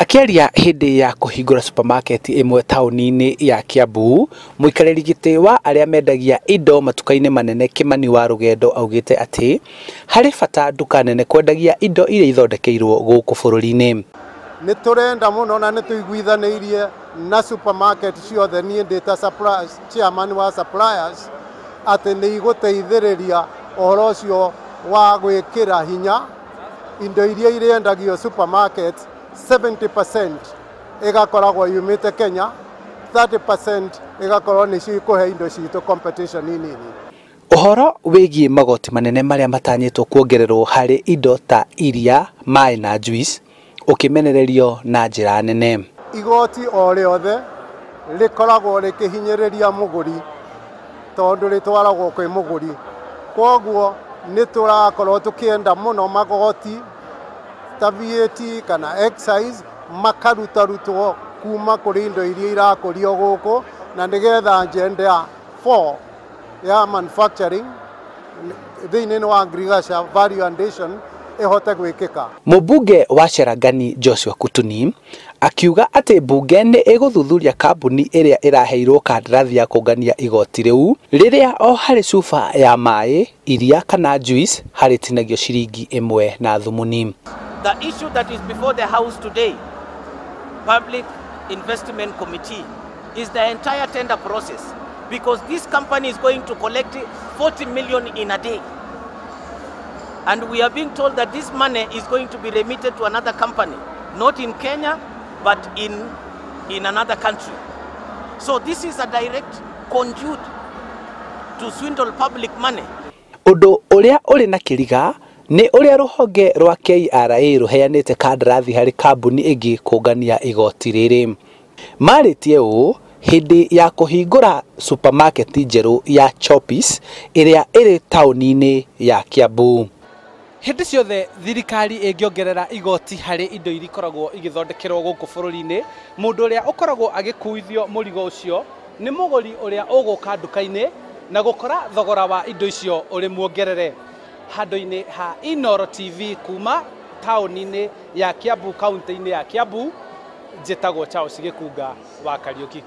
Akiaria hindi ya kuhingura supermarket imwe tauni-ini ya Kiambu, muikariri giti wa aria mendagia indo matuka-ini manene Kimani wa Rugendo augite ati hari bata nduka nene kwendagia indo iria ithondekeirwo guku bururi-ini. Ni turenda muno na ni tuiguithaniirie na supermarket ciothe ni ndita suppliers chairman wa suppliers ati ni iguteithiriria uhoro ucio wa gwikira hinya indo iria irendagio supermarket 70% igakoragwo yumite Kenya, 30% igakorwo ni cikuhe indo citu competition nini. Uhoro wigie magoti manene maria matanyitwo kuongererwo hari indo ta iria, maai na juice ukimenererio na njira nene. Igoti o riothe rikoragwo rikihinyiriria muguri tondu ritwaragwo kwi muguri. Koguo ni turakorwo tukienda muno magoti ta VAT kana excise makarutarutwo kuma kuri indo iria irakurio guku na nigetha agenda 4 ya manufacturing thiini wa agriculture value addition ihote gwikika. Mubunge wa Cherangani Joshua Kutuni akiuga ati bunge ni iguthuthuria kambuni iria iraheirwo kandarathi ya kungania igoti riu riria o hari cuba ya maai, iria kana juice hari tinagio ciringi 1 na thumuni. The issue that is before the House today, Public Investment Committee, is the entire tender process, because this company is going to collect 40 million in a day. And we are being told that this money is going to be remitted to another company, not in Kenya, but in another country. So this is a direct conduit to swindle public money. Undu uria uri na kiriga ni uria ruhonge rwa KRA ruheanite kandarathi hari kambuni ingi kungania igoti riri. Maritie u hindi ya kuhingura supermarket njeru ya Choppies iria iri tauni-ini ya Kiambu. Hindi ciothe thirikari ingiongerera igoti hari indo iria ikoragwo igithondekerwo guku bururi-ini, mundu uria ukoragwo agikuithio murigo ucio ni muguri uria uguka nduka-ini na gukora thogora wa indo icio uri muongerere. Handu-ini ha Inoro TV kuma tauni-ini ya Kiambu, kaunti-ini ya Kiambu, njitagwo Ciao wa Kariuki.